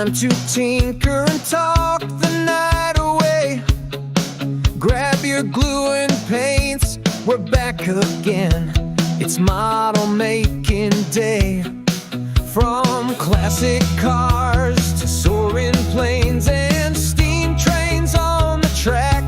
time to tinker and talk the night away. Grab your glue and paints, we're back again. It's model making day. From classic cars to soaring planes and steam trains on the track.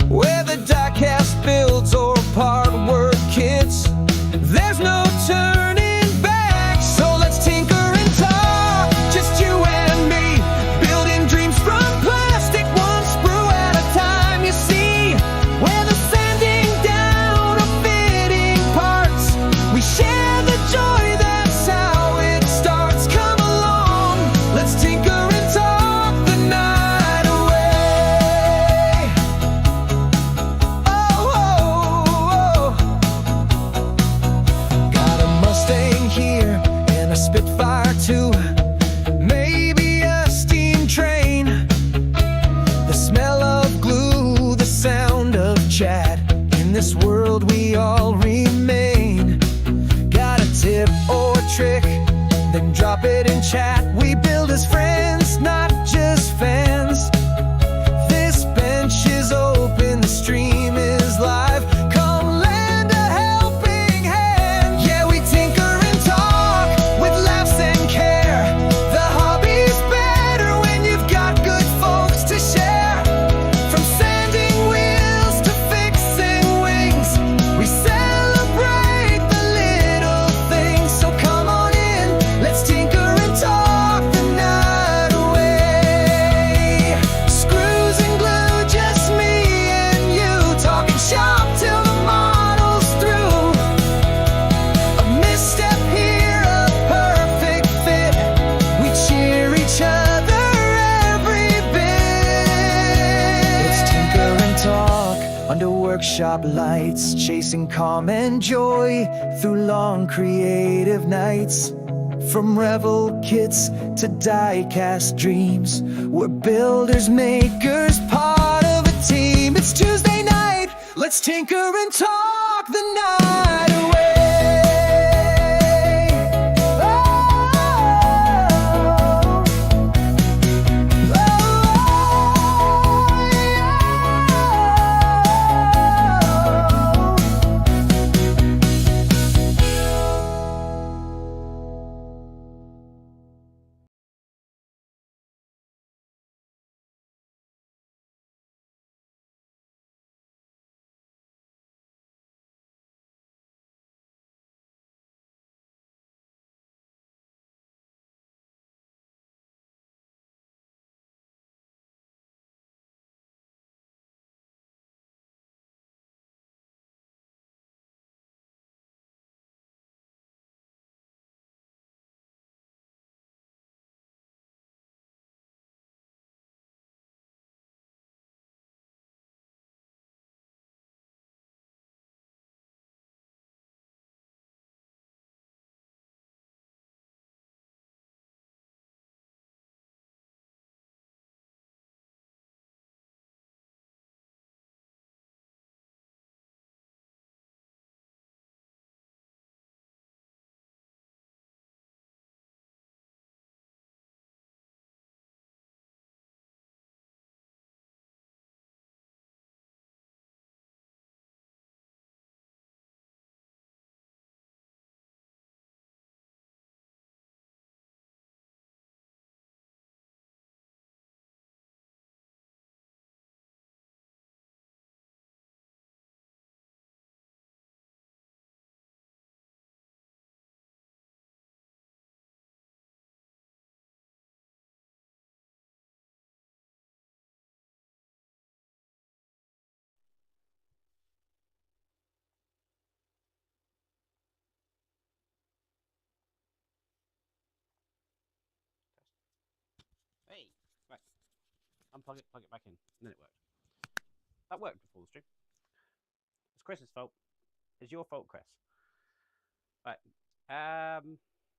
Whether die-cast builds or part work kits, there's no turning back. So let's tinker and talk, just you and me, building dreams from plastic, one sprue at a time. You see, whether sanding down or fitting parts, we share the joy, that's how it starts. Come along, let's tinker and talk the night away. Oh, got a Mustang here and a Spitfire too, maybe a steam train. The smell of glue, the sound of chat, in this world we all remain. Got a tip or trick, then drop it in chat. We build as friends, not just fans. This bench is open, the stream is live. Come lend a helping hand. Yeah, we tinker and talk with laughs and care. The hobby's better when you've got good folks to share. From sanding wheels to fixing wings, we celebrate the little things. So come on in, let's tinker and talk the night away. Screws and glue, just me and you, talking shop till the model's through. A misstep here, a perfect fit, we cheer each other every bit. Let's tinker and talk under workshop lights, chasing calm and joy through long creative nights. From revel kits to die-cast dreams, we're builders, makers, part of a team. It's Tuesday night, let's tinker and talk the night away. Hey, right. Unplug it, plug it back in, and then it worked. That worked before the stream. It's Chris's fault. It's your fault, Chris. Right.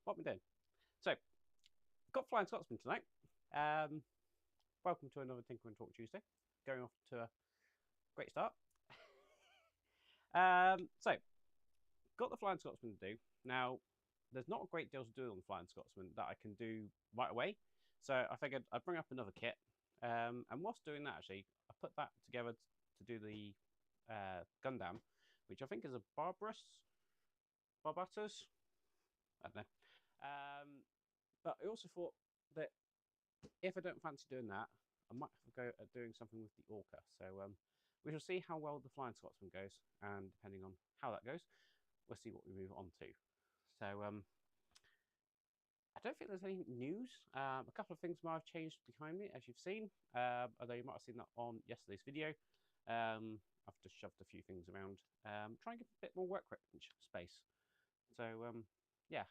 What are we doing? So, got Flying Scotsman tonight. Welcome to another Tinker and Talk Tuesday. Going off to a great start. So, got the Flying Scotsman to do. Now, there's not a great deal to do on the Flying Scotsman that I can do right away. So I figured I'd bring up another kit, and whilst doing that, actually, I put that together to do the gundam, which I think is a Barbatus. I don't know. But I also thought that if I don't fancy doing that, I might have to go at doing something with the ROKR. So we shall see how well the Flying Scotsman goes, and depending on how that goes, we'll see what we move on to. So I don't think there's any news. A couple of things might have changed behind me, as you've seen, although you might have seen that on yesterday's video. I've just shoved a few things around, trying to get a bit more workbench space. So yeah,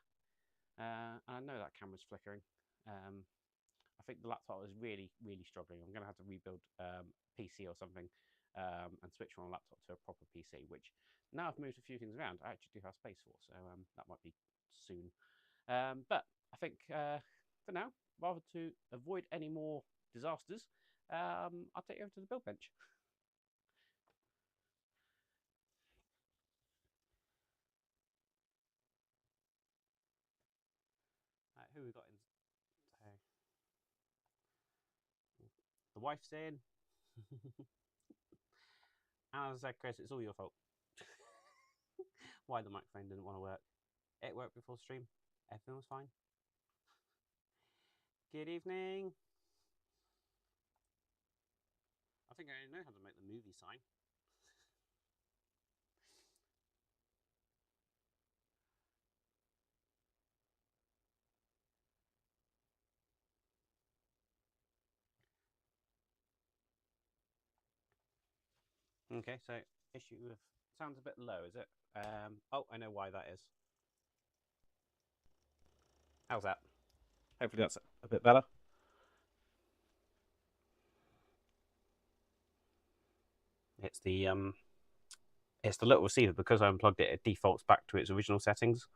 and I know that camera's flickering. I think the laptop is really, really struggling. I'm going to have to rebuild PC or something and switch from a laptop to a proper PC, which now I've moved a few things around, I actually do have space for, so that might be soon. But I think for now, rather to avoid any more disasters, I'll take you over to the build bench. Who we got in? The wife's in. As I said, Chris, it's all your fault. Why the microphone didn't want to work. It worked before stream. Everything was fine. Good evening. I think I know how to make the movie sign. Okay, so issue with sounds a bit low, is it? Oh, I know why that is. How's that? Hopefully that's a bit better. It's the little receiver. Because I unplugged it, it defaults back to its original settings.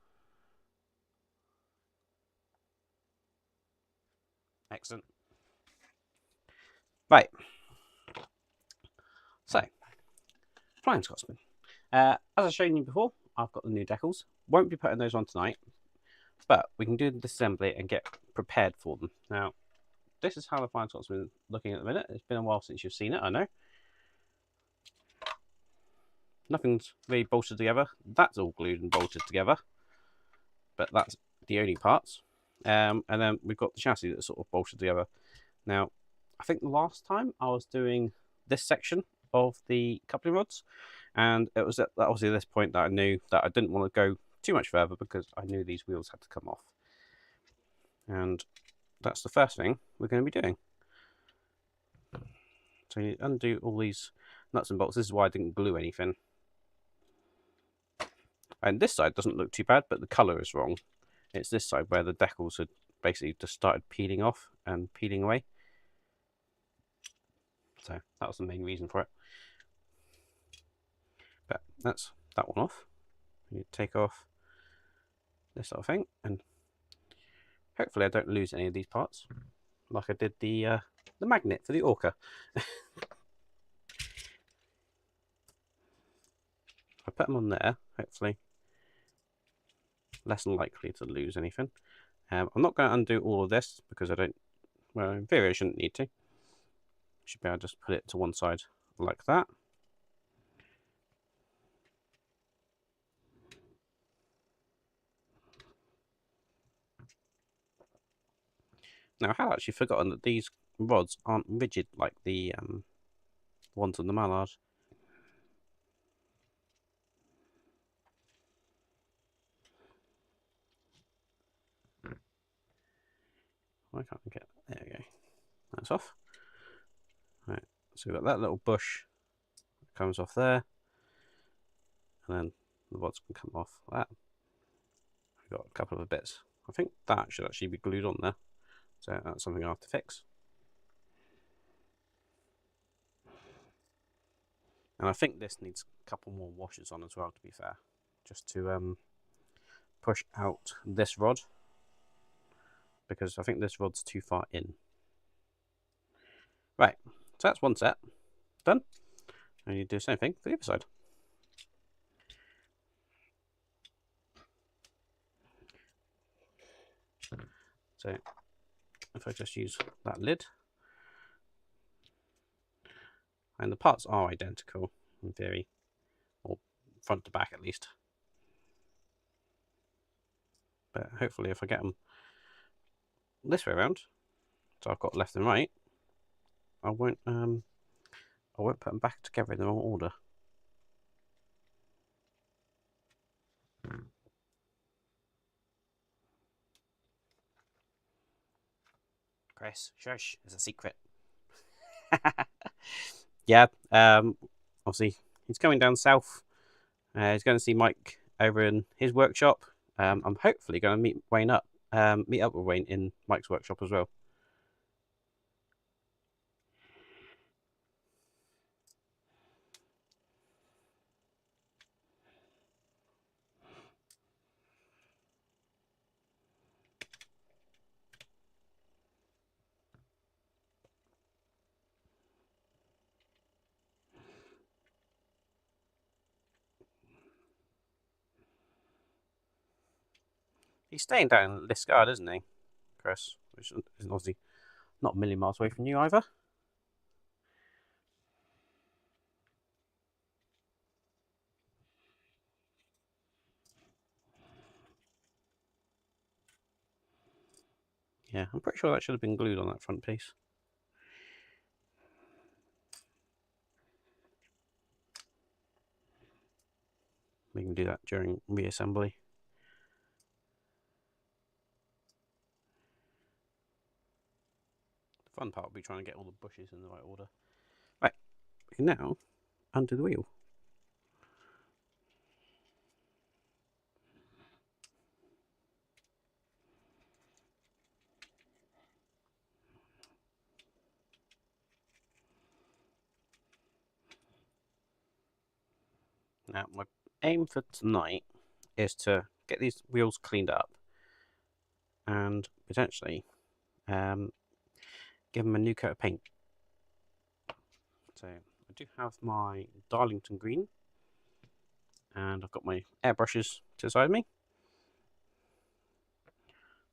Excellent. Right. So, Flying Scotsman. As I've shown you before, I've got the new decals. Won't be putting those on tonight, but we can do the disassembly and get prepared for them. Now, this is how the Flying Scotsman is looking at the minute. It's been a while since you've seen it, I know. Nothing's really bolted together. That's all glued and bolted together, but that's the only parts. And then we've got the chassis that's sort of bolted together. Now, I think the last time I was doing this section of the coupling rods, and it was at obviously this point that I knew that I didn't want to go too much further because I knew these wheels had to come off. And that's the first thing we're going to be doing. So you undo all these nuts and bolts. This is why I didn't glue anything. And this side doesn't look too bad, but the colour is wrong. It's this side where the decals had basically just started peeling off and peeling away. So that was the main reason for it. But that's that one off. You take off this sort of thing, and hopefully I don't lose any of these parts, like I did the magnet for the ROKR. I put them on there, hopefully less than likely to lose anything. I'm not going to undo all of this because I don't, well, in theory I shouldn't need to. Should be able to just put it to one side like that. Now, I had actually forgotten that these rods aren't rigid like the ones on the Mallard. Why can't I get... There we go. That's off. Right, so we've got that little bush that comes off there, and then the rods can come off like that. We've got a couple of bits. I think that should actually be glued on there, so that's something I have to fix. And I think this needs a couple more washers on as well, to be fair, just to push out this rod, because I think this rod's too far in. Right, so that's one set done, and you do the same thing for the other side. So if I just use that lid. And the parts are identical in theory, or front to back at least. But hopefully if I get them this way around, so I've got left and right, I won't put them back together in the wrong order. Chris, shush, it's a secret. Yeah, obviously he's coming down south. He's going to see Mike over in his workshop. I'm hopefully going to meet up with Wayne in Mike's workshop as well. He's staying down in Liscard, isn't he, Chris? Which is obviously not a million miles away from you either. Yeah, I'm pretty sure that should have been glued on that front piece. We can do that during reassembly. The fun part will be trying to get all the bushes in the right order. Right, we can now undo the wheel. Now, my aim for tonight is to get these wheels cleaned up and potentially give them a new coat of paint. So I do have my Darlington green, and I've got my airbrushes to the side of me.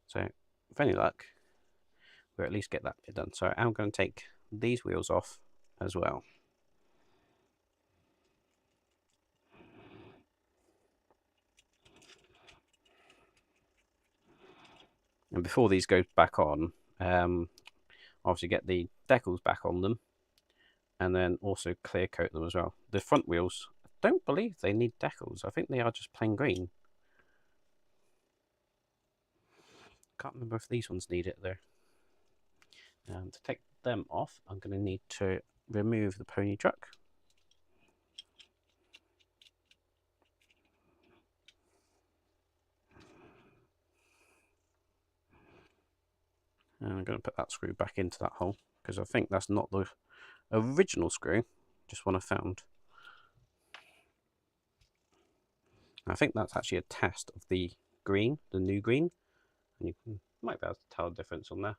So with any luck, we'll at least get that bit done. So I'm going to take these wheels off as well. And before these go back on, obviously get the decals back on them, and then also clear coat them as well. The front wheels, I don't believe they need decals. I think they are just plain green. Can't remember if these ones need it though. To take them off, I'm going to need to remove the pony truck. And I'm going to put that screw back into that hole, because I think that's not the original screw, just one I found. I think that's actually a test of the green, the new green, and you might be able to tell the difference on there.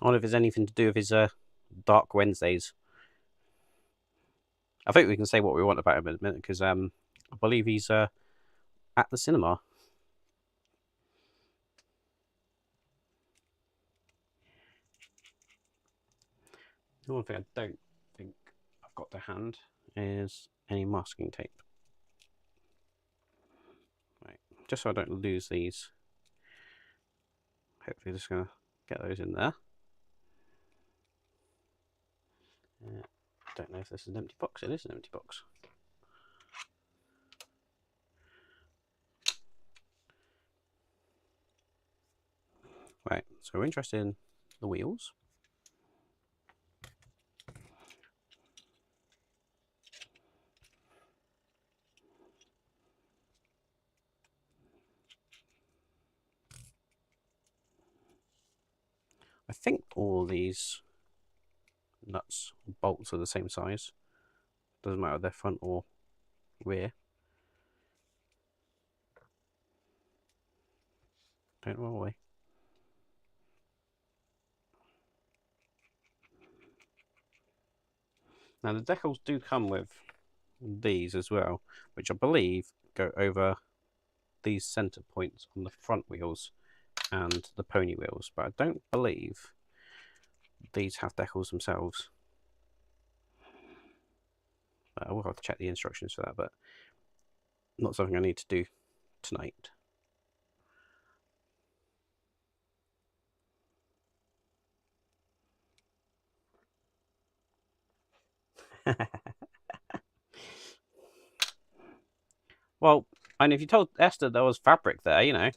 I wonder if there's anything to do with his Dark Wednesdays. I think we can say what we want about him in a minute, because I believe he's at the cinema. The one thing I don't think I've got to hand is any masking tape. Right, just so I don't lose these. Hopefully just going to get those in there. I don't know if this is an empty box. It is an empty box. Right, so we're interested in the wheels. I think all these nuts, bolts are the same size. Doesn't matter if they're front or rear. Don't roll away. Now the decals do come with these as well, which I believe go over these centre points on the front wheels and the pony wheels, but I don't believe these have decals themselves. I will have to check the instructions for that, but not something I need to do tonight. Well, and if you told Esther there was fabric there, you know,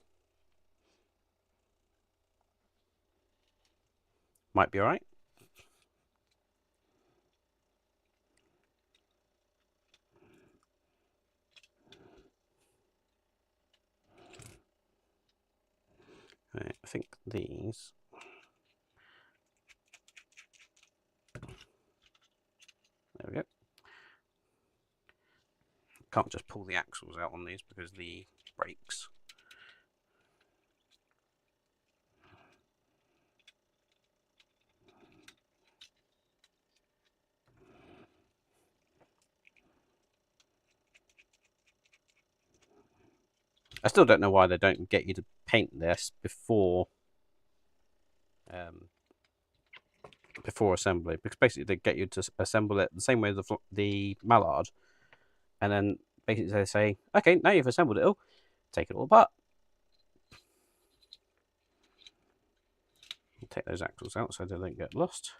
might be alright. Right, I think these. There we go. Can't just pull the axles out on these because the brakes. I still don't know why they don't get you to paint this before assembly, because basically they get you to assemble it the same way as the mallard, and then basically they say, okay, now you've assembled it all, take it all apart. Take those axles out so they don't get lost.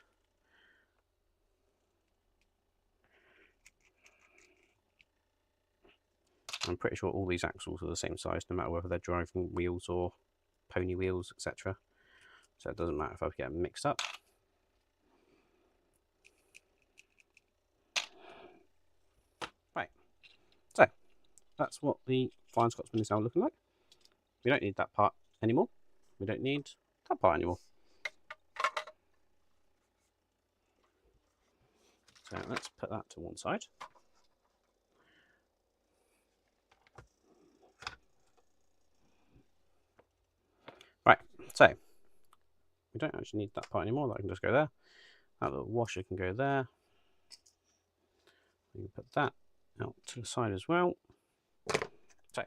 I'm pretty sure all these axles are the same size, no matter whether they're driving wheels or pony wheels, etc. So it doesn't matter if I get them mixed up. Right, so that's what the Flying Scotsman is now looking like. We don't need that part anymore. We don't need that part anymore. So let's put that to one side. Right, so we don't actually need that part anymore. That can just go there. That little washer can go there. We can put that out to the side as well. So,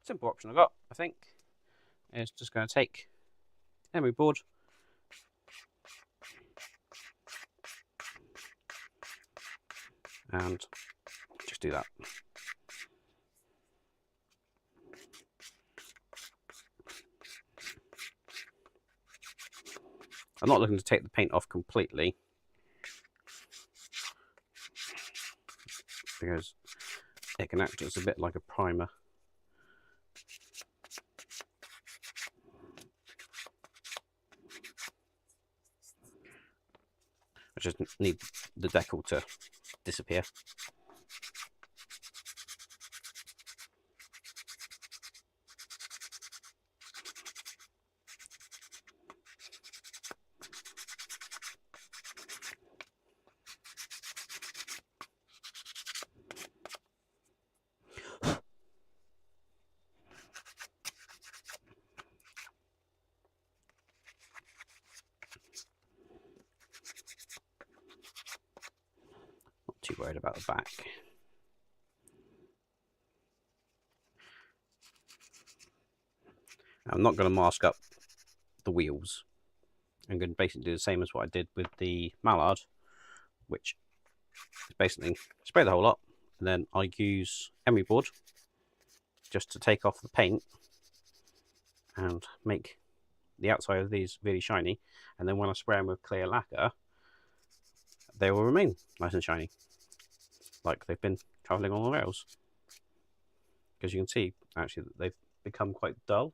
simple option I've got, I think, is just going to take emery board, and just do that. I'm not looking to take the paint off completely, because it can act as a bit like a primer. I just need the decal to disappear. Too worried about the back. I'm not going to mask up the wheels. I'm going to basically do the same as what I did with the mallard, which is basically spray the whole lot, and then I use emery board just to take off the paint and make the outside of these really shiny, and then when I spray them with clear lacquer, they will remain nice and shiny, like they've been travelling on the rails. Because you can see actually that they've become quite dull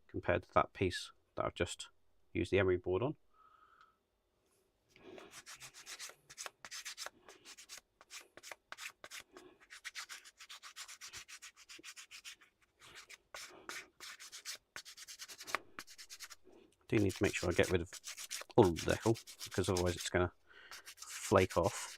compared to that piece that I've just used the emery board on. Do need to make sure I get rid of all the decal, because otherwise it's going to flake off.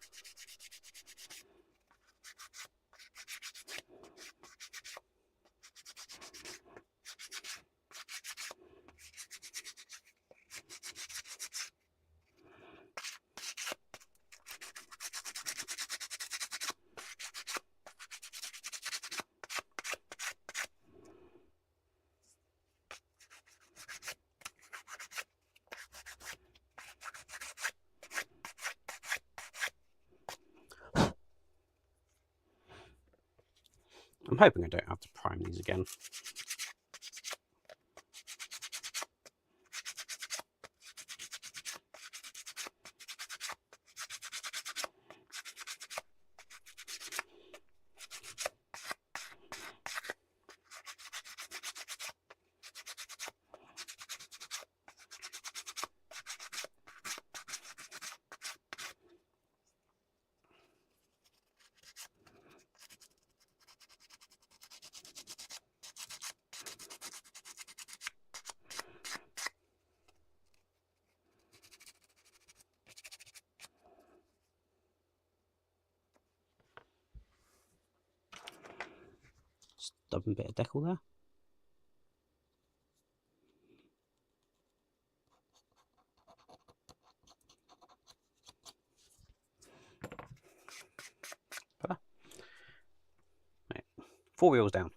I'm hoping I don't have to prime these again. Stubborn bit of decal there. Right. 4 wheels down.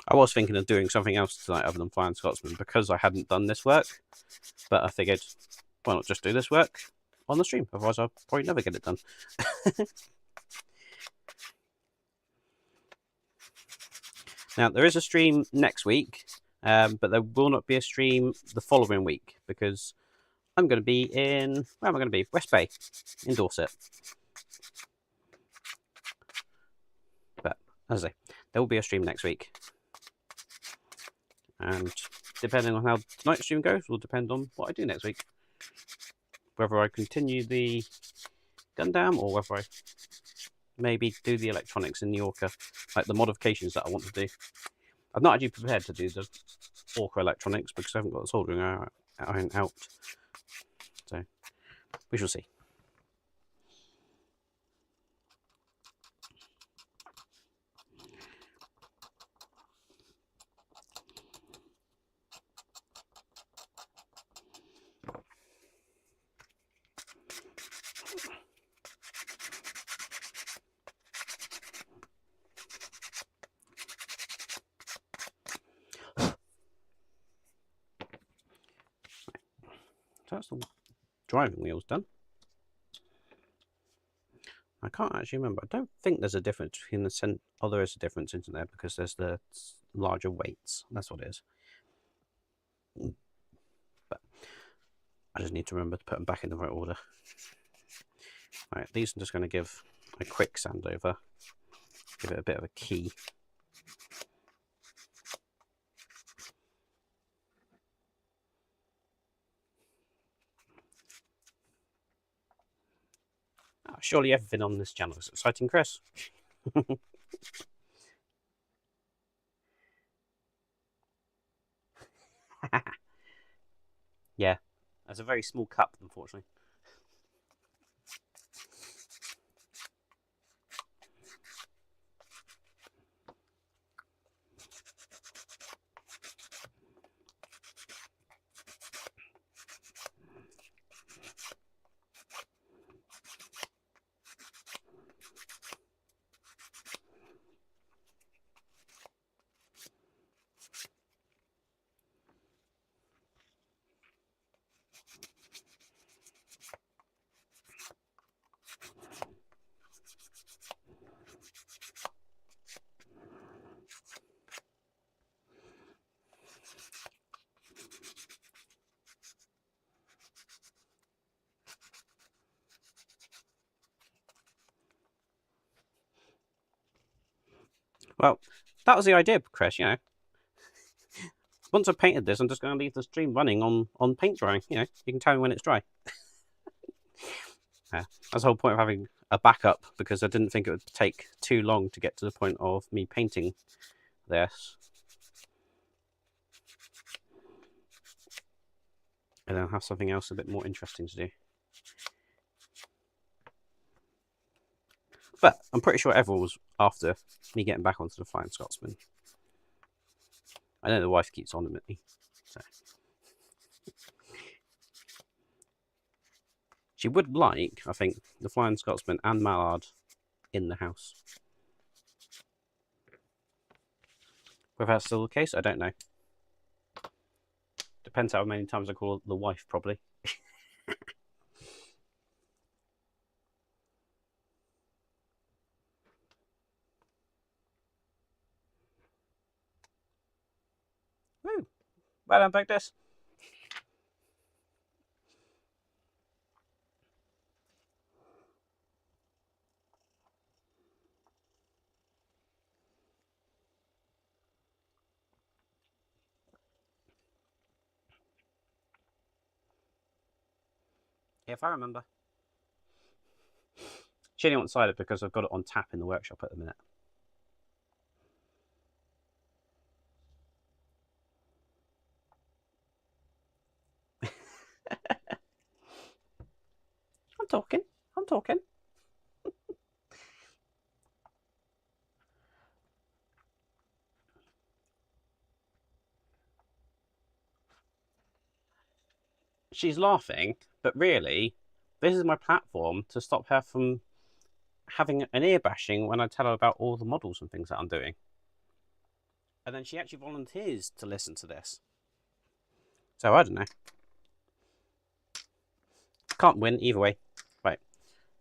I was thinking of doing something else tonight other than Flying Scotsman because I hadn't done this work, but I figured, why not just do this work on the stream? Otherwise, I'll probably never get it done. Now, there is a stream next week, but there will not be a stream the following week because I'm going to be in, where am I going to be? West Bay, in Dorset. But, as I say, there will be a stream next week. And depending on how tonight's stream goes will depend on what I do next week. Whether I continue the Gundam or whether I maybe do the electronics in the ROKR, like the modifications that I want to do. I've not actually prepared to do the ROKR electronics because I haven't got the soldering iron out. So, we shall see. So that's the driving wheels done. I can't actually remember. I don't think there's a difference between the oh, there is a difference, isn't there? Because there's the larger weights. That's what it is. But I just need to remember to put them back in the right order. Right, these I'm just going to give a quick sand over. Give it a bit of a key. Oh, surely everything on this channel is exciting, Chris. Yeah, that's a very small cup, unfortunately. Well, that was the idea, Chris, you know. Once I've painted this, I'm just going to leave the stream running on paint drying. You know, you can tell me when it's dry. That's the whole point of having a backup, because I didn't think it would take too long to get to the point of me painting this. And then I'll have something else a bit more interesting to do. But I'm pretty sure everyone was after me getting back onto the Flying Scotsman. I know the wife keeps on at me. So. She would like, I think, the Flying Scotsman and Mallard in the house. Whether that's still the case, I don't know. Depends how many times I call the wife, probably. Woo! Well done, Bergdis. If I remember. She only wants cider because I've got it on tap in the workshop at the minute. I'm talking. She's laughing, but really, this is my platform to stop her from having an ear bashing when I tell her about all the models and things that I'm doing. And then she actually volunteers to listen to this. So I don't know. Can't win either way. Right,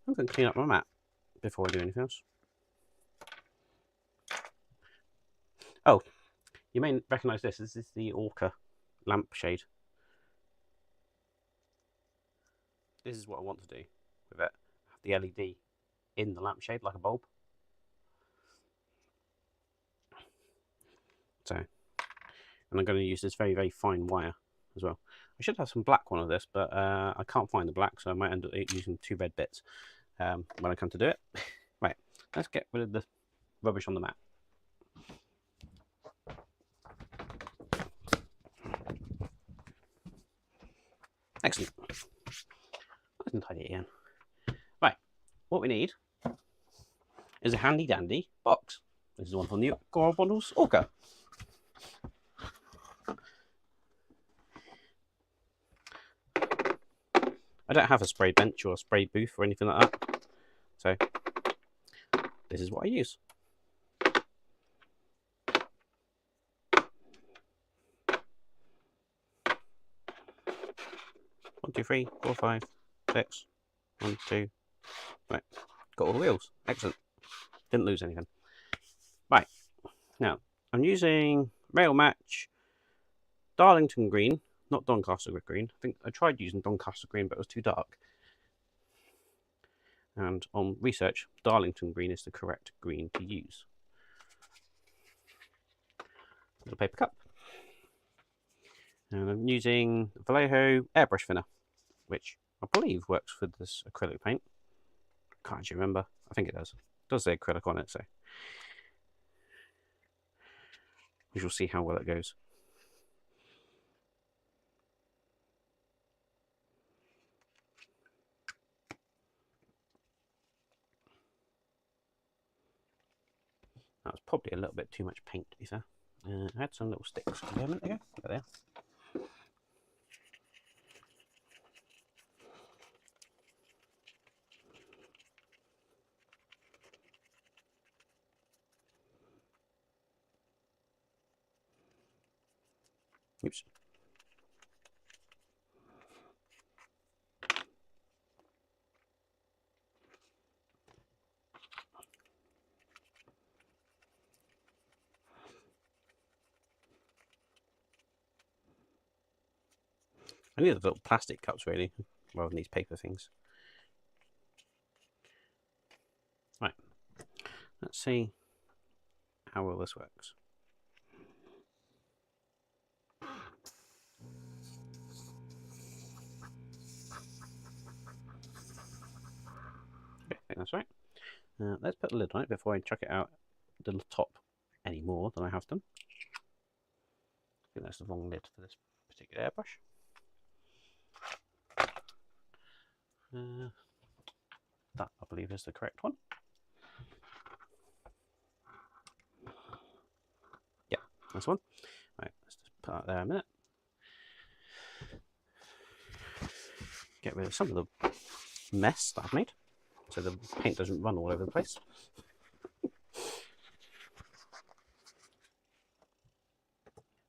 I'm going to clean up my mat before I do anything else. Oh, you may recognise this. This is the ROKR lampshade. This is what I want to do with it. Have the LED in the lampshade like a bulb. So, and I'm going to use this very, very fine wire as well. I should have some black one of this, but I can't find the black, so I might end up using 2 red bits when I come to do it. Right, let's get rid of the rubbish on the mat. Excellent. Nice and tidy again. Right, what we need is a handy dandy box. This is one from the Core Bundles ROKR. I don't have a spray bench or a spray booth or anything like that, so this is what I use. 1, 2, 3, 4, 5, 6. 1, 2. Right, got all the wheels. Excellent. Didn't lose anything. Right, now I'm using Rail Match Darlington Green, not Doncaster Green. I think I tried using Doncaster Green, but it was too dark. And on research, Darlington Green is the correct green to use. Little paper cup. And I'm using Vallejo airbrush thinner, which I believe works for this acrylic paint. Can't actually remember. I think it does. It does say acrylic on it, so we shall see how well it goes. That was probably a little bit too much paint, to be fair. I had some little sticks a moment ago. There they are. Oops. I need the little plastic cups really, rather than these paper things. Right, let's see how well this works. Okay, I think that's right. Let's put a lid on it before I chuck it out the top any more than I have done. I think that's the wrong lid for this particular airbrush. That, I believe, is the correct one. Yeah, that's one. Right, let's just put that there a minute. Get rid of some of the mess that I've made, so the paint doesn't run all over the place.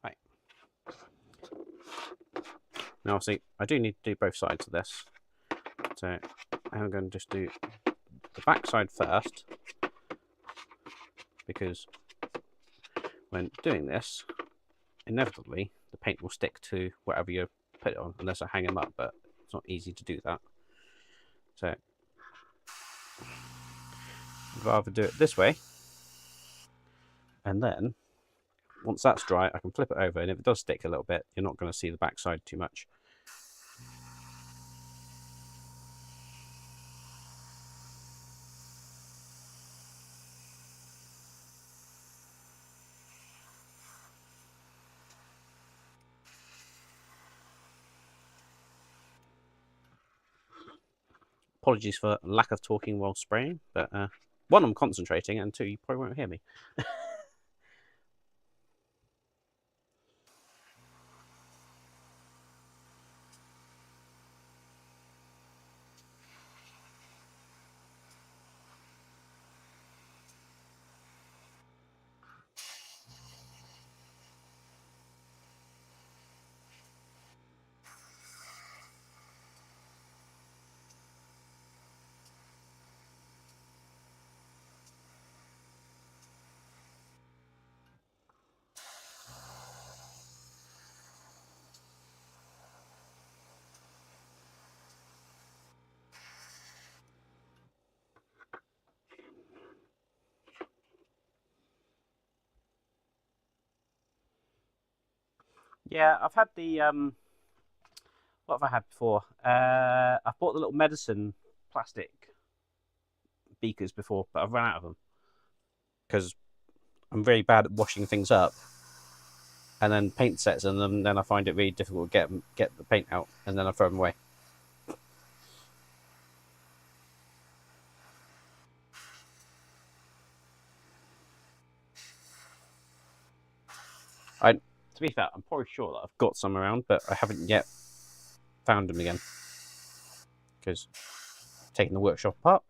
Right. Now, see, I do need to do both sides of this, so I'm going to just do the back side first, because when doing this, inevitably the paint will stick to whatever you put it on, unless I hang them up, but it's not easy to do that. So I'd rather do it this way, and then once that's dry, I can flip it over, and if it does stick a little bit, you're not going to see the back side too much. Apologies for lack of talking while spraying, but one, I'm concentrating, and two, you probably won't hear me. Yeah, I've had the what have I had before? I've bought the little medicine plastic beakers before, but I've run out of them because I'm very bad at washing things up, and then paint sets in them. Then I find it really difficult to get the paint out, and then I throw them away. To be fair, I'm probably sure that I've got some around, but I haven't yet found them again because I've taken the workshop apart.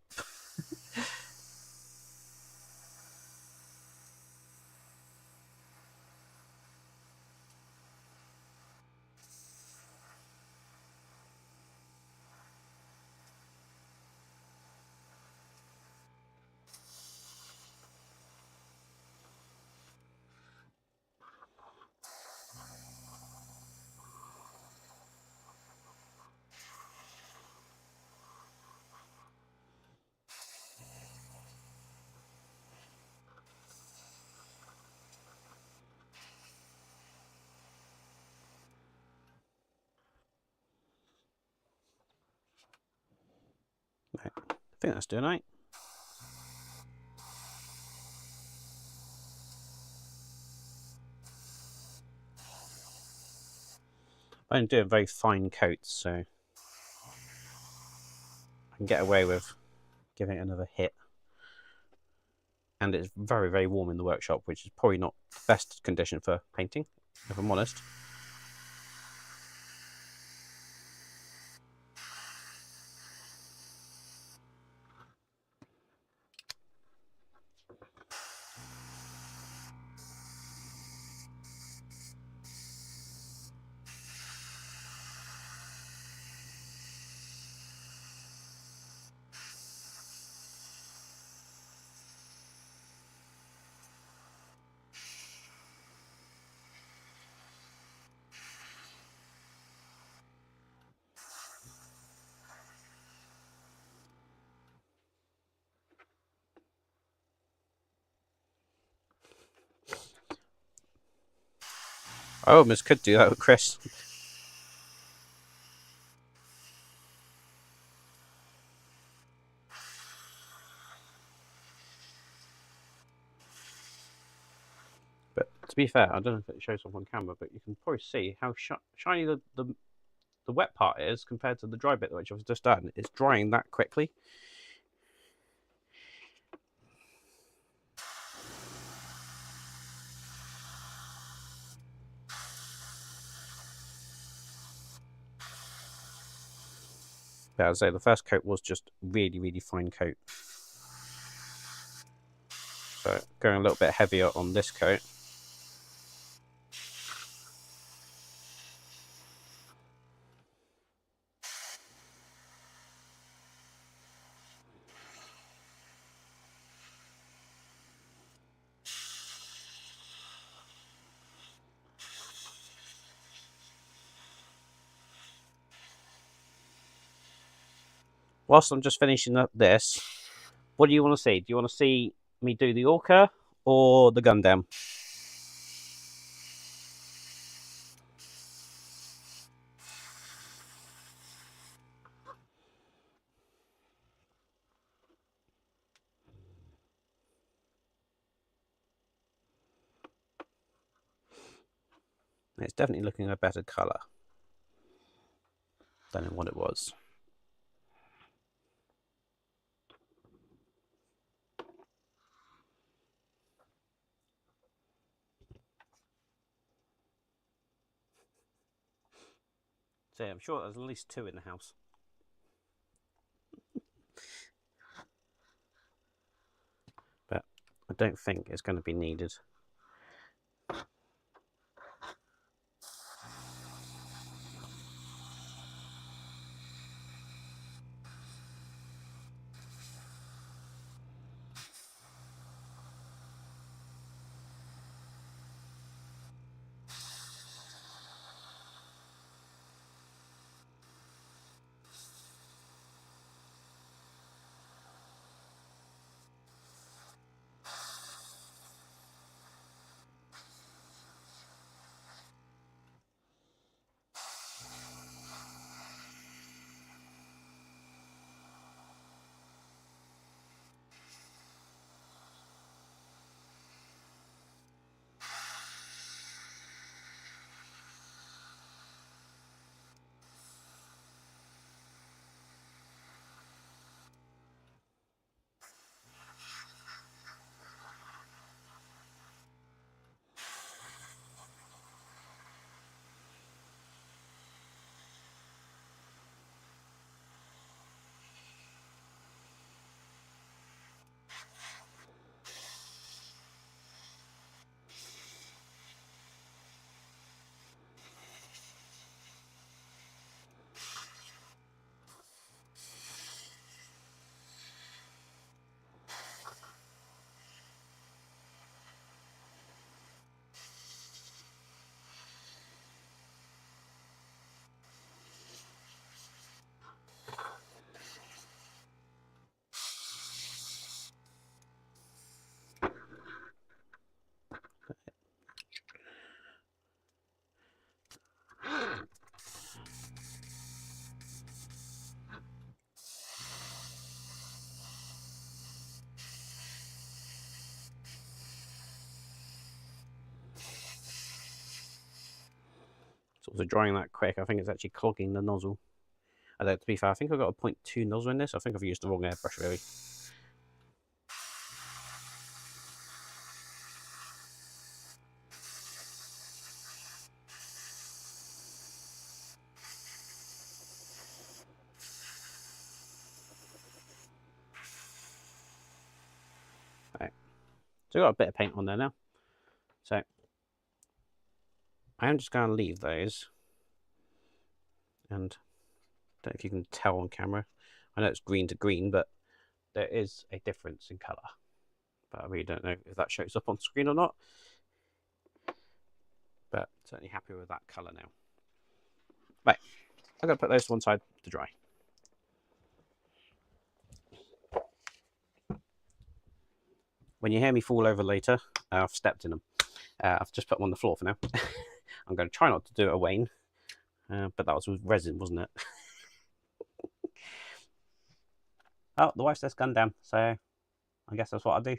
Right. I think that's doing right. I'm doing very fine coats, so I can get away with giving it another hit. And it's very, very warm in the workshop, which is probably not the best condition for painting, if I'm honest. I almost could do that with Chris. But to be fair, I don't know if it shows up on camera, but you can probably see how shiny the wet part is compared to the dry bit, which I was just done. It's drying that quickly. But as I say, the first coat was just really, really fine coat. So going a little bit heavier on this coat. Whilst I'm just finishing up this, what do you want to see? Do you want to see me do the ROKR or the gundam? It's definitely looking a better colour than in what it was. So I'm sure there's at least 2 in the house. But I don't think it's going to be needed. It's also drying that quick. I think it's actually clogging the nozzle. Although, to be fair, I think I've got a 0.2 nozzle in this. I think I've used the wrong airbrush, really. Right. So I've got a bit of paint on there now. So I am just going to leave those. And I don't know if you can tell on camera. I know it's green to green, but there is a difference in colour. But I really don't know if that shows up on screen or not. But certainly happy with that colour now. Right, I'm going to put those to one side to dry. When you hear me fall over later, I've stepped in them. I've just put them on the floor for now. I'm going to try not to do it a Wayne, but that was with resin, wasn't it? Oh, the wife says gundam, so I guess that's what I'll do.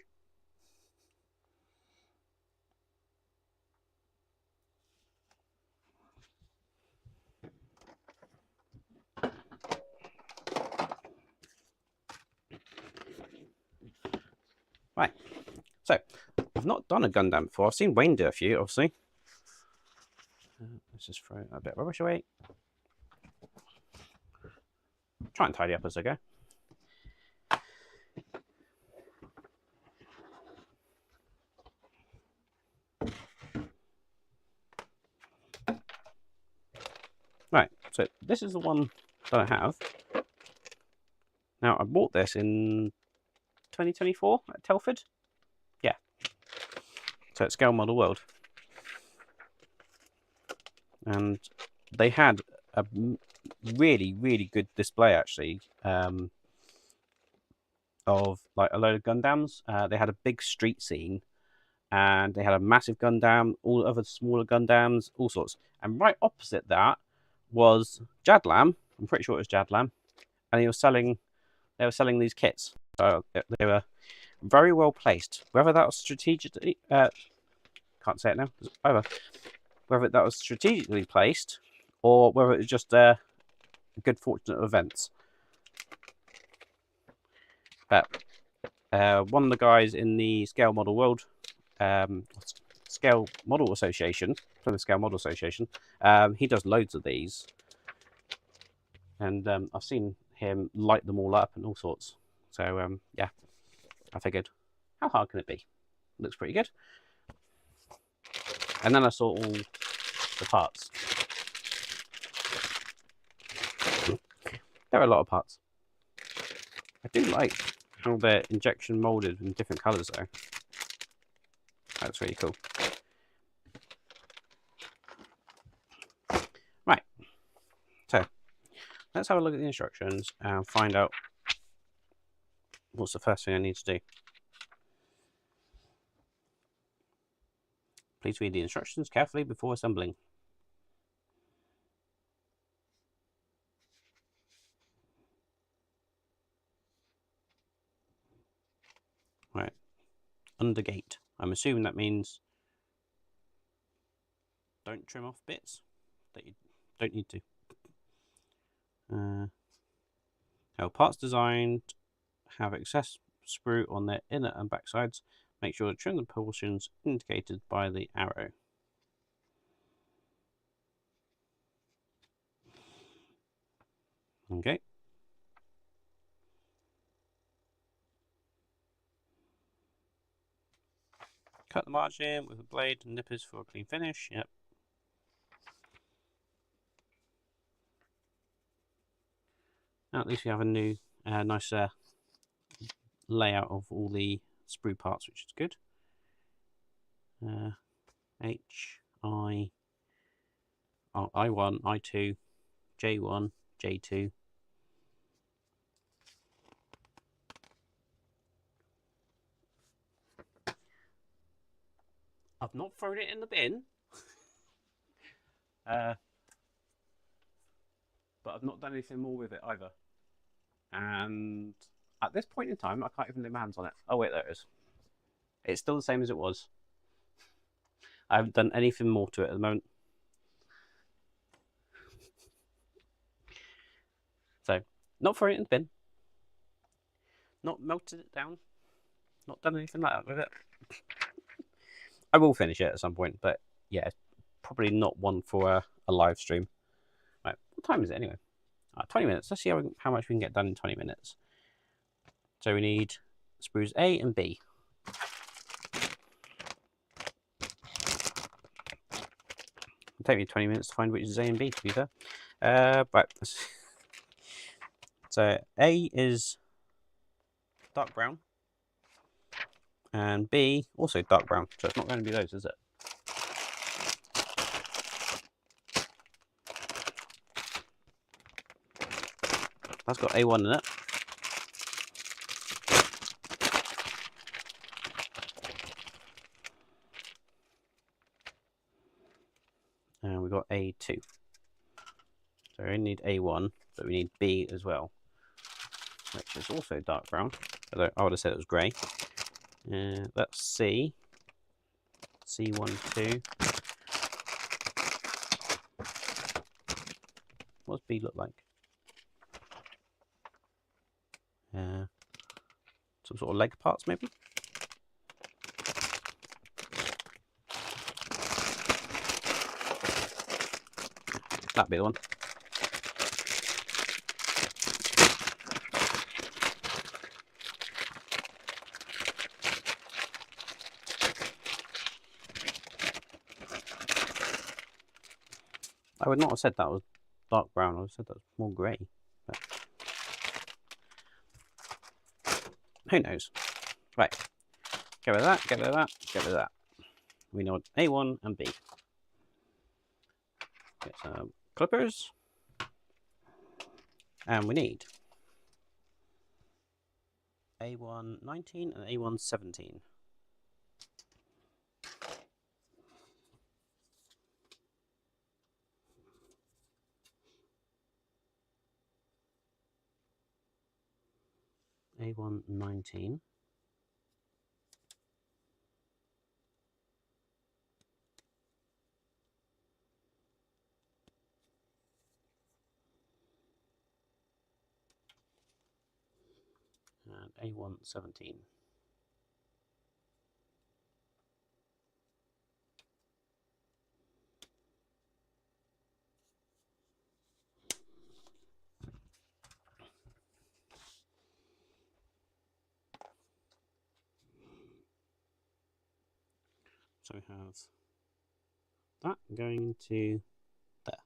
Right, so I've not done a gundam before. I've seen Wayne do a few, obviously. Let's just throw a bit of rubbish away. Try and tidy up as I go. Right, so this is the one that I have. Now, I bought this in 2024 at Telford. Yeah. So it's Scale Model World. And they had a really, really good display, actually, of like a load of Gundams. They had a big street scene, and they had a massive Gundam, all other smaller Gundams, all sorts. And right opposite that was Jadlam. I'm pretty sure it was Jadlam, and they were selling these kits. So they were very well placed. Whether that was strategically, can't say it now. Over. Whether that was strategically placed, or whether it was just a good fortunate events. But one of the guys in the Scale Model World, Scale Model Association, from the Scale Model Association, he does loads of these, and I've seen him light them all up and all sorts. So yeah, I figured, how hard can it be? Looks pretty good. And then I saw all the parts. There are a lot of parts. I do like how they're injection molded in different colours though. That's really cool. Right, so let's have a look at the instructions and find out what's the first thing I need to do. Please read the instructions carefully before assembling. Right, undergate. I'm assuming that means don't trim off bits that you don't need to. How parts designed have excess sprue on their inner and back sides. Make sure to trim the portions indicated by the arrow. Okay. Cut the margin with a blade and nippers for a clean finish. Yep. Now at least we have a new, nice layout of all the sprue parts, which is good. I1, I2, J1, J2. I've not thrown it in the bin, but I've not done anything more with it either. And at this point in time, I can't even lay my hands on it. Oh wait, there it is. It's still the same as it was. I haven't done anything more to it at the moment. So, not throwing it in the bin. Not melted it down. Not done anything like that with it. I will finish it at some point, but yeah, probably not one for a live stream. Right, what time is it anyway? 20 minutes. Let's see how much we can get done in 20 minutes. So we need sprues A and B. It'll take me 20 minutes to find which is A and B, to be fair. Right. So A is dark brown. And B, also dark brown. So it's not going to be those, is it? That's got A1 in it. And we've got A2. So we only need A1, but we need B as well, which is also dark brown. Although I would have said it was grey. That's C. C1, 2. What does B look like? Some sort of leg parts, maybe? That'd be the one. I would not have said that was dark brown. I would have said that was more grey. But who knows? Right. Get rid of that, get rid of that, get rid of that. We know A1 and B. Get some clippers. And we need A119 and A117. A119. And A117. So we have that going to there.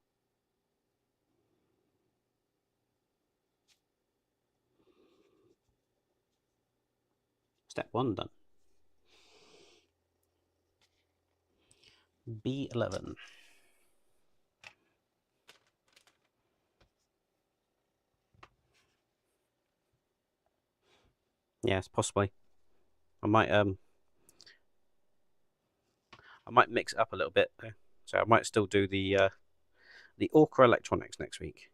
Step 1 done. B11. Yes, possibly. I might mix it up a little bit though. So I might still do the ROKR electronics next week.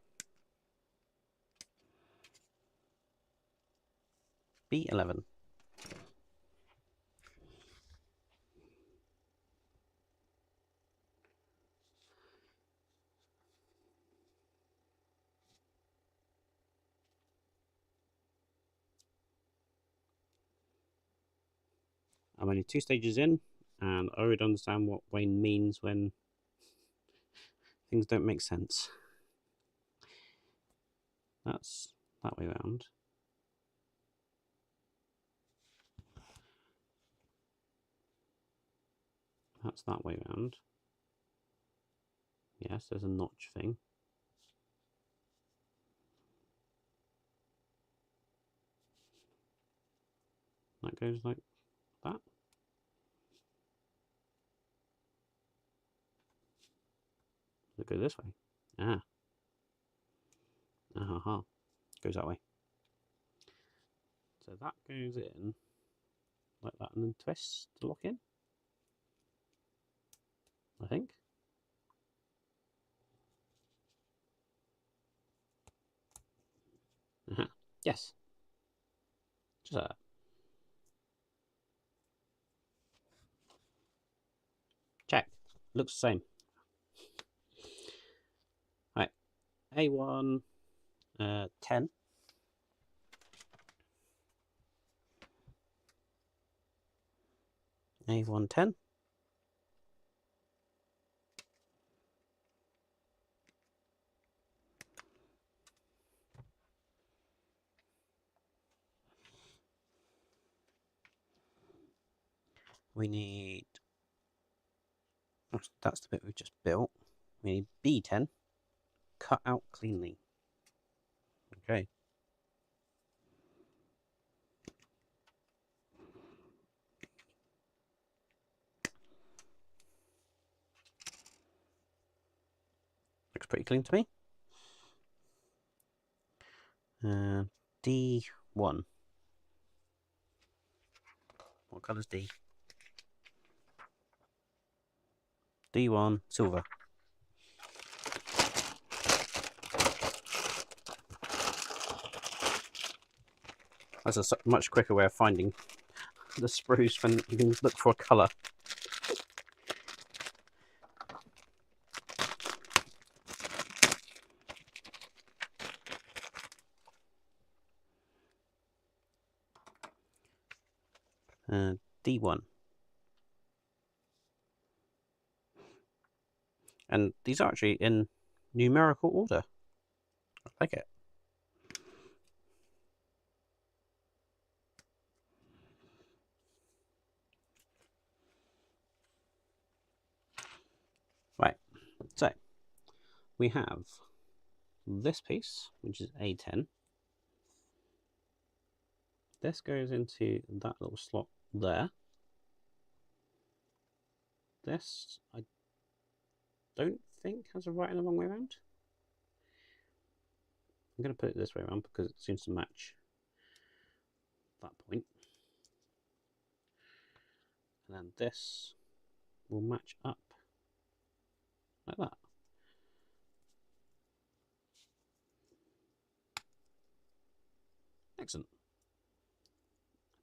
B11. I'm only 2 stages in, and I already understand what Wayne means when things don't make sense. That's that way round. That's that way round. Yes, there's a notch thing. That goes like that. Does it go this way? Ah. Uh-huh. Goes that way. So that goes in like that and then twists to lock in, I think. Yes. Just that. Check. Looks the same. Right. A1 10. A1 10. We need, that's the bit we've just built. We need B10, cut out cleanly. Okay. Looks pretty clean to me. D1. What colour's D? D1, silver. That's a much quicker way of finding the spruce when you can look for a colour. D1. And these are actually in numerical order. I like it. Right, so we have this piece, which is A10. This goes into that little slot there. This, I don't think has a right and a wrong way around. I'm going to put it this way around because it seems to match that point. And then this will match up like that. Excellent.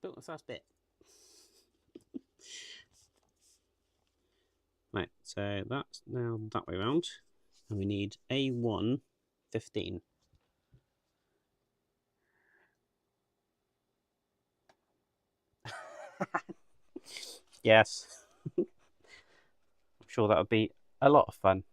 Built the first bit. Right, so that's now that way around. And we need A1 15. Yes. I'm sure that would be a lot of fun.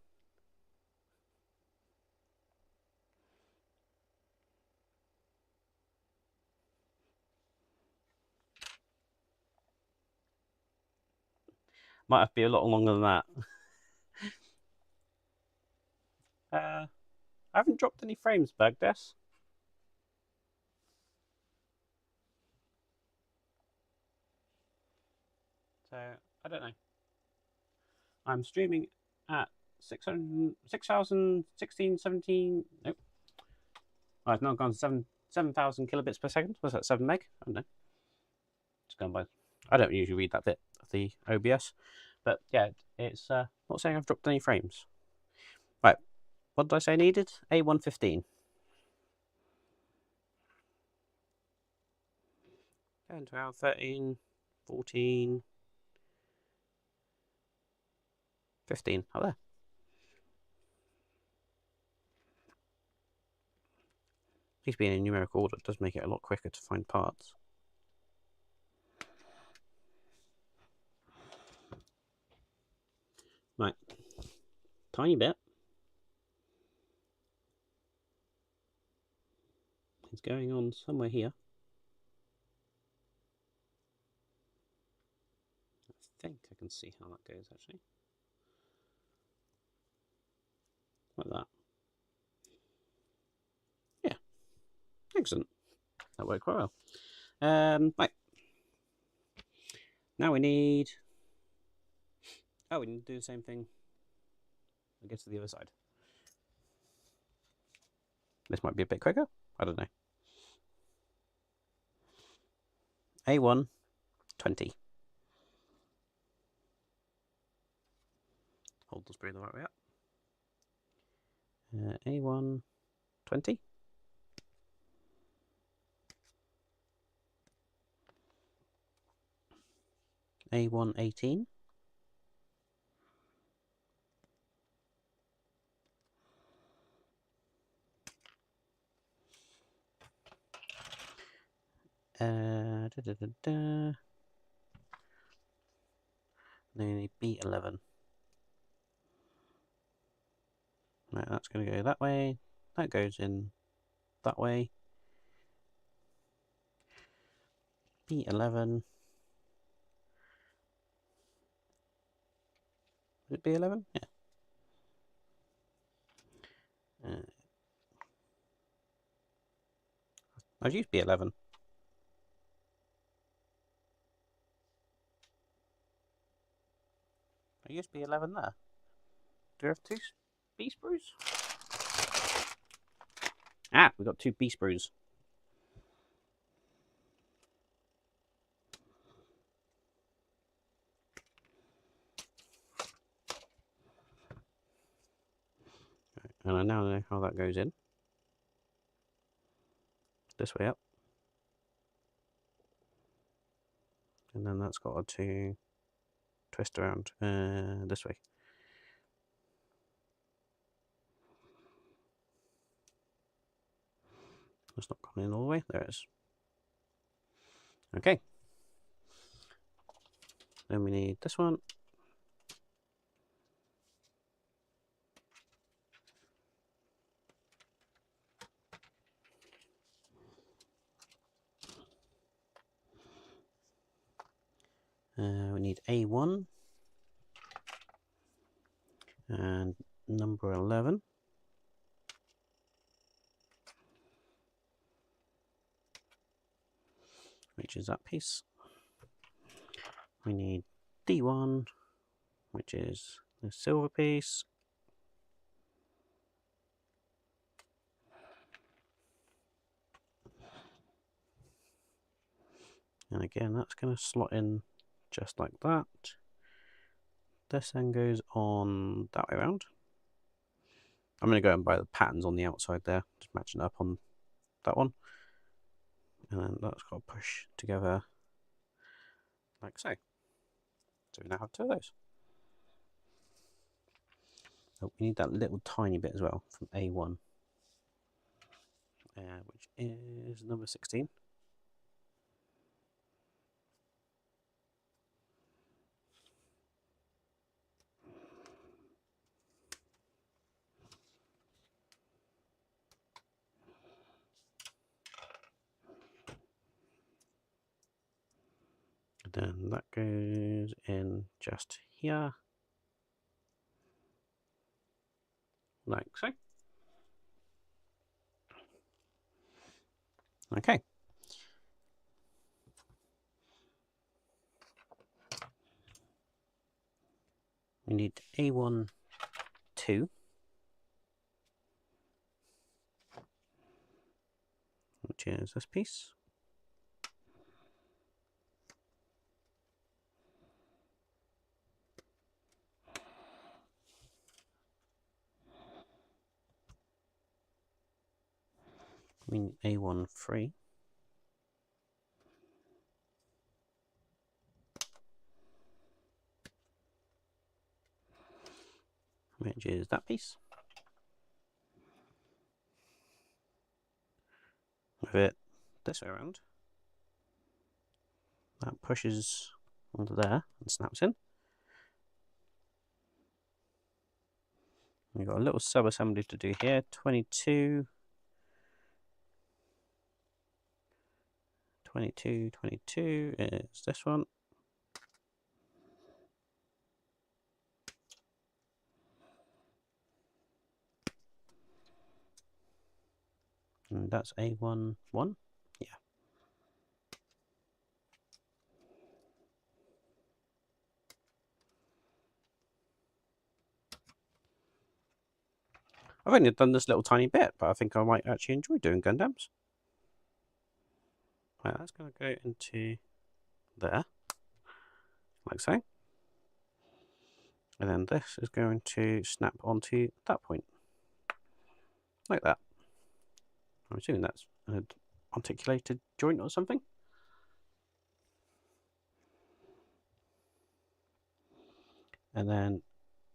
Might have to be a lot longer than that. I haven't dropped any frames, Bergdis. So, I don't know. I'm streaming at 6,000, 16, 17... Nope. Oh, it's now gone to 7,000 kilobits per second. What's that, 7 meg? I don't know. It's gone by... I don't usually read that bit of the OBS. But, yeah, it's not saying I've dropped any frames. Right. What did I say needed? A115. 10, 12, 13, 14... 15, up there. These being in numerical order does make it a lot quicker to find parts. Right, tiny bit. It's going on somewhere here. I think I can see how that goes actually. Like that. Yeah, excellent. That worked quite well. Right. Now we need... Oh, we need to do the same thing. I guess to the other side. This might be a bit quicker. I don't know. A1 20. Hold the sprue the right way up. A1 20. A1 18. Then we need B11. Right, that's going to go that way. That goes in that way. B11. Is it B11? Yeah. I've used B11. I used B11 there. Do we have two B sprues? Ah, we got two B sprues. And I now know how that goes in. This way up. And then that's got to twist around this way. It's not gone in all the way. There it is. Okay. Then we need this one. We need A1 and number 11. which is that piece. We need D1, which is the silver piece. And again, that's going to slot in just like that. This then goes on that way around. I'm going to go and buy the patterns on the outside there, just matching up on that one. And then that's got to push together like so. So we now have two of those. Oh, we need that little tiny bit as well from A1, which is number 16. Then that goes in just here, like so. Okay. We need A1, 2, which is this piece. We need A1, 3. Which is that piece. With it this way around. That pushes onto there and snaps in. We've got a little sub-assembly to do here. 22, 22, 22 is this one. And that's A1, 1. Yeah. I've only done this little tiny bit, but I think I might actually enjoy doing Gundams. Right, that's going to go into there, like so. And then this is going to snap onto that point, like that. I'm assuming that's an articulated joint or something. And then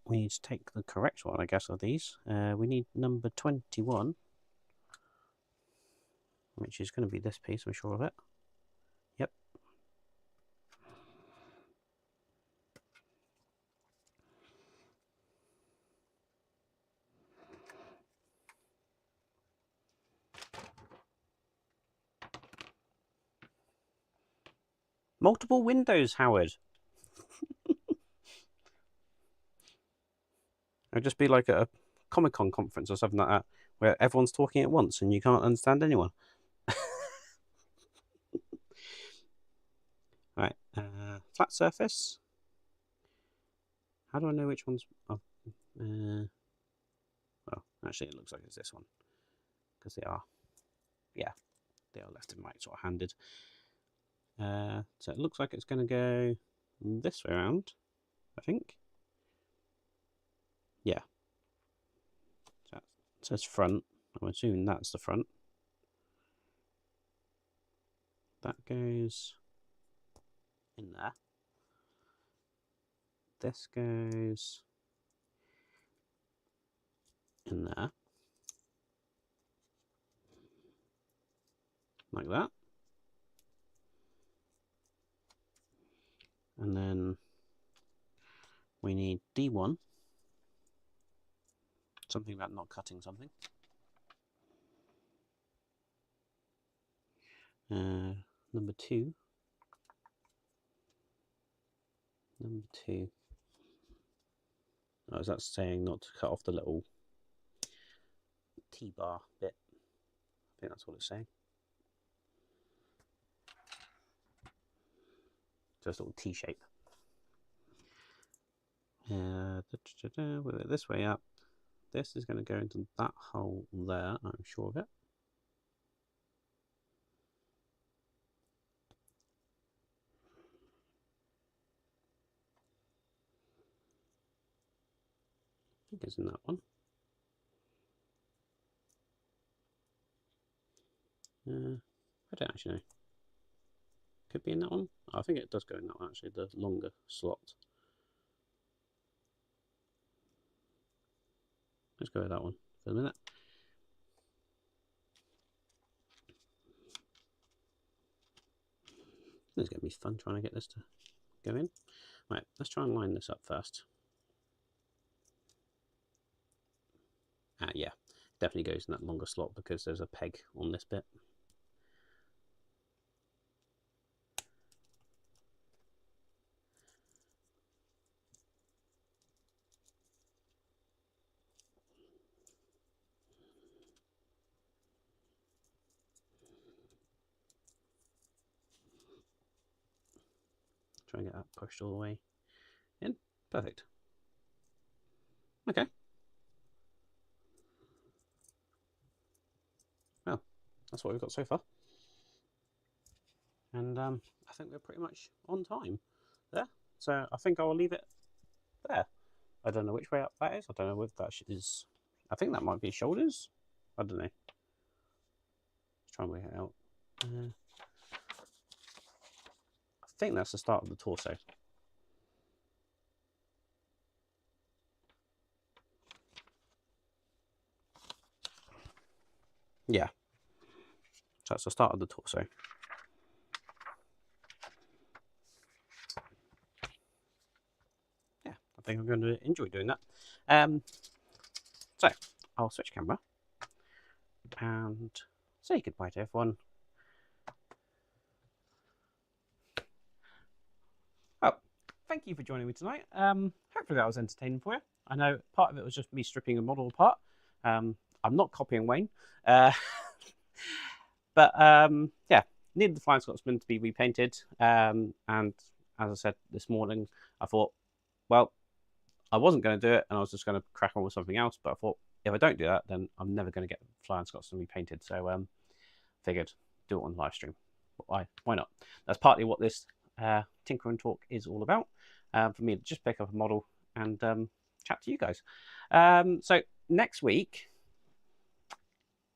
we need to take the correct one, I guess, of these. We need number 21, which is going to be this piece, I'm sure of it. Yep. Multiple windows, Howard. It'd just be like a Comic-Con conference or something like that, where everyone's talking at once and you can't understand anyone. Right, flat surface. How do I know which one's... Oh, well, actually it looks like it's this one, because they are, yeah, they are left and right sort of handed. So it looks like it's going to go this way around, I think. Yeah. So it says front. I'm assuming that's the front. That goes in there. This goes in there. Like that. And then we need D1. Something about not cutting something. Number 2. Number 2. Oh, is that saying not to cut off the little T-bar bit? I think that's what it's saying. Just a little T shape. With it this way up, this is going to go into that hole there, I'm sure of it. I think it's in that one. I don't actually know. Could be in that one. Oh, I think it does go in that one actually, the longer slot. Let's go with that one for a minute. It's going to be fun trying to get this to go in. Right, let's try and line this up first. Yeah, definitely goes in that longer slot because there's a peg on this bit. Try and get that pushed all the way in. Perfect. Okay. Well, that's what we've got so far. And I think we're pretty much on time there. So I think I'll leave it there. I don't know which way up that is. I don't know if that is... I think that might be shoulders. I don't know. Let's try and work it out. I think that's the start of the torso. Yeah. So that's the start of the torso. Yeah, I think I'm going to enjoy doing that. So I'll switch camera and say goodbye to everyone. Oh, thank you for joining me tonight. Hopefully that was entertaining for you. I know part of it was just me stripping a model apart. I'm not copying Wayne. But yeah, needed the Flying Scotsman to be repainted. And as I said this morning, I thought, well, I wasn't going to do it and I was just going to crack on with something else. But I thought, if I don't do that, then I'm never going to get Flying Scotsman repainted. So figured do it on live stream. Why not? That's partly what this Tinker and Talk is all about. For me to just pick up a model and chat to you guys. So next week,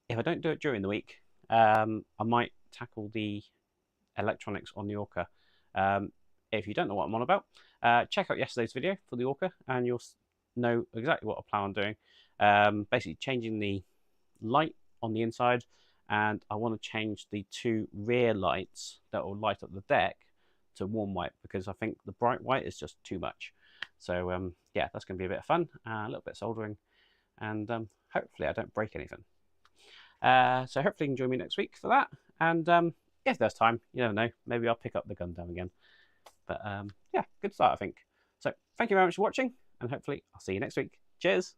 if I don't do it during the week, I might tackle the electronics on the ROKR. If you don't know what I'm on about, check out yesterday's video for the ROKR and you'll know exactly what I plan on doing. Basically changing the light on the inside, and I want to change the two rear lights that will light up the deck to warm white because I think the bright white is just too much. So yeah, that's going to be a bit of fun, a little bit of soldering, and hopefully I don't break anything. So hopefully you can join me next week for that. And if there's time, you never know, maybe I'll pick up the gundam again. But yeah, good start, I think. So thank you very much for watching, and hopefully I'll see you next week. Cheers.